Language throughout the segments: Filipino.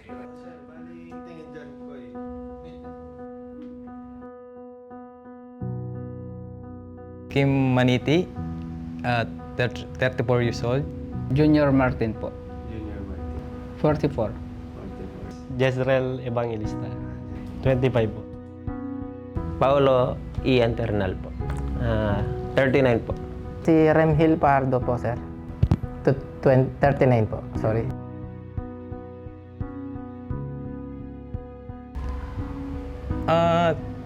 Sir, bali tingin dyan ko eh. Kim Maniti, 34 years old. Junior Martin po, Junior Martin. 44. 44. Jezreel Evangelista, 25 po. Paolo Ian Ternal po. 39 po. Si Remhil Pardo po, sir. 39 po, sorry.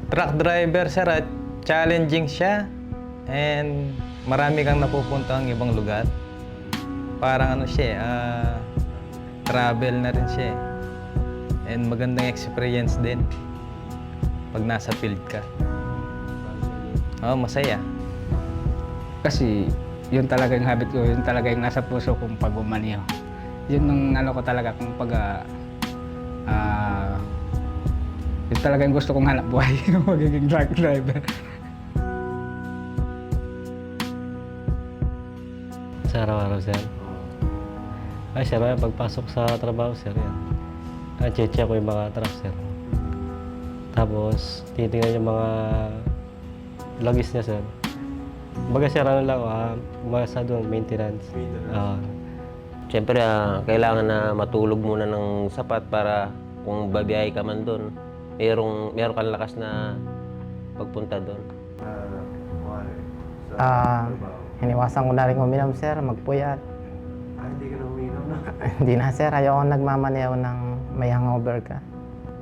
Truck driver, sir, at challenging siya. And marami kang napupuntang ibang lugar. Parang ano siya, travel na rin siya. And magandang experience din pag nasa field ka. Masaya. Kasi yun talaga yung habit ko, yun talaga yung nasa puso kong pagmamaniho. Yun ang ano ko talaga kung yun talaga yung gusto kong hanap buhay, magiging truck driver. Sa araw-araw, sir. Ay, sir, pagpasok sa trabaho, sir, yan. Check ko yung mga truck, sir. Tapos, titingnan yung mga logis niya, sir. Baga, sir, ano lang, umasa doon, maintenance. Siyempre, kailangan na matulog muna ng sapat para kung babiyahe ka man doon, meron kang lakas na pagpunta doon. Hiniwasan ko na rin uminom, sir, magpuyat. Hindi ka na uminom na. Hindi na, sir. Ayoko nagmamaneho ng may hangover ka.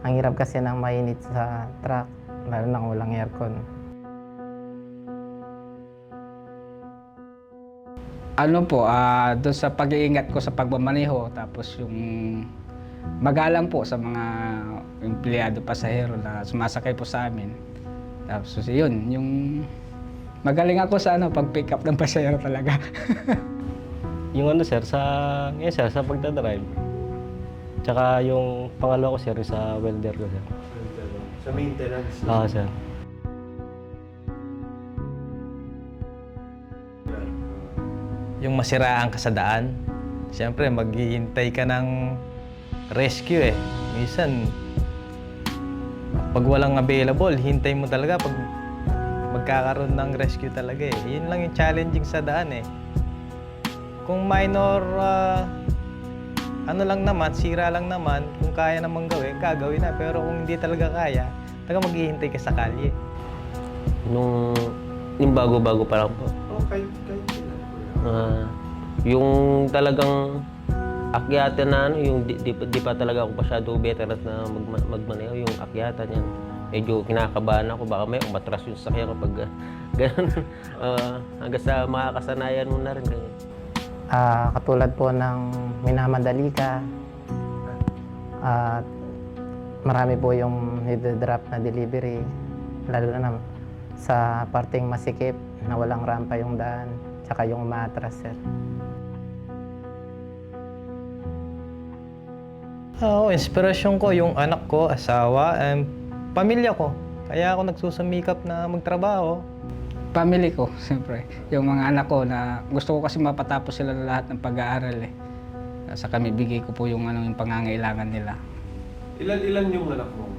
Ang hirap kasi ng mainit sa truck, lalo na kung walang aircon. Ano po, doon sa pag-iingat ko sa pagmamaneho, tapos yung magalang po sa mga empleyado pasahero na sumasakay po sa amin. Tapos yun, yung magaling ako sa pag-pick up ng pasahero talaga. Yung ano, sir, sa pagdadrive. Tsaka yung pangalawa ko, sir, sa welder ko, sir. Sa maintenance. Sir. Yung masiraan ka sa daan, siyempre maghihintay ka ng rescue eh. Minsan, pag walang available, hintay mo talaga pag magkakaroon ng rescue talaga eh. Yun lang yung challenging sa daan eh. Kung minor, ano lang naman, sira lang naman, kung kaya namang gawin, gagawin na. Pero kung hindi talaga kaya, talaga maghihintay ka sa kalye. Yung bago-bago pa lang po. Kahit Yung talagang akyatan na yung di pa talaga ako masyado veteran na magmaneho, yung akyatan yan. Medyo kinakabahan ako, baka may umatras yung sasakyan kapag gano'n. Hanggang sa makakasanayan mo na rin. Ganyan. Katulad po ng minamadali ka, at marami po yung drop na delivery, lalo na sa parting masikip na walang rampa yung daan, tsaka yung umaatras, sir. Inspirasyon ko yung anak ko, asawa, pamilya ko. Kaya ako nagsusumikap na magtrabaho. Family ko, siyempre. Yung mga anak ko na gusto ko kasi mapatapos sila lahat ng pag-aaral eh. Sa kami, bigay ko po yung yung pangangailangan nila. Ilan yung anak mo?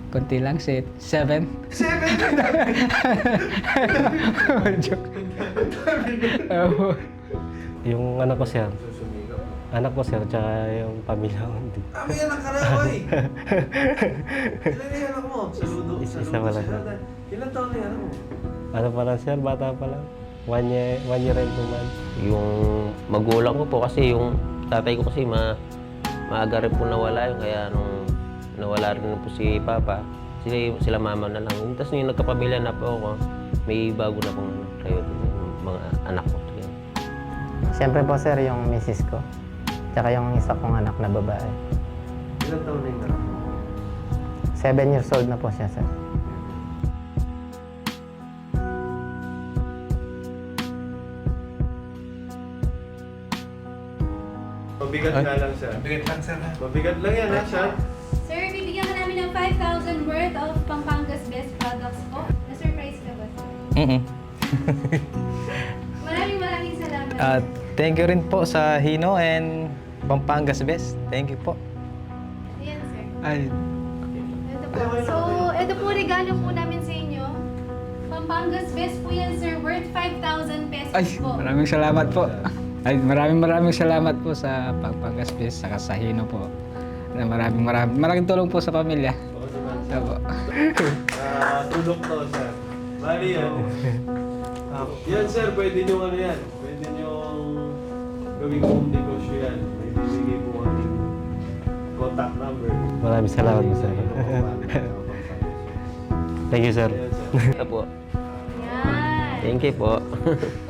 Kunti lang, 7. 7? Joke. Yung anak ko, sir. Susumikap. Anak ko, sir, tsaka yung pamilya ko. May anak ka na, oy! Ilan yung anak mo? Saludo. Isa pala, sir. Ilan taon na yung anak mo? Ano pa lang, sir, bata pa lang. 1 year and 2 months. Yung magulang ko po kasi yung tatay ko kasi maaga rin po nawala yun. Kaya nung nawala rin po si Papa, sila mama na lang. Tapos yung nagkapamilya na po ako, may bago na pong kayo, mga anak ko. Siyempre po, sir, yung misis ko, tsaka yung isa kong anak na babae. Ilan taon na yung anak mo? 7 years old na po siya, sir. Mabigat nga lang, sir. Mabigat lang, sir. Mabigat lang yan, ha, sir? Sir, bibigyan ka namin ng 5,000 worth of Pampanga's Best Products po. Na-surprise ka ba, sir? Maraming salamat. Thank you rin po sa Hino and Pampanga's Best. Thank you po. Yan, sir. Ay, Ito po. So, ito po regalo po namin sa inyo. Pampangas Best po yan, sir. Worth 5,000 pesos ay, po. maraming salamat po. Ay, maraming salamat po sa Pampangas Best saka sa Hino po. Maraming tulong po sa pamilya. Opo. Tulog to, sir. Bali yan. Yan, sir. Pwede nyo ano yan. Pwede nyo gawing home negosyo yan. May bibigay po kami contact number. Maraming salamat po, sir. Thank you, sir. Ayan, sir. Ito po. Yan. Thank you po.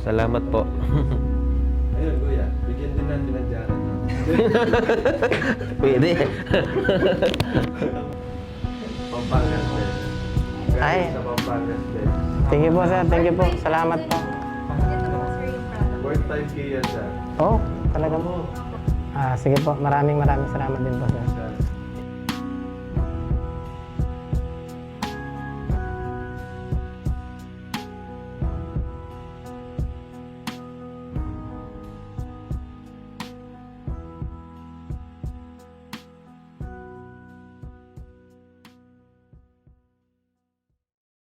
Salamat po. Ayun, kuya. Bigyan din natin ng jaran. Pwede. Pampangas Best. Ay. Galing sa Pampangas Best. Thank you po, sir. Thank you po. Salamat po. Ito po, sir, yung product. Worth 5K yan, sir. Oh, talaga po. Sige po. Maraming salamat din po, sir. Sa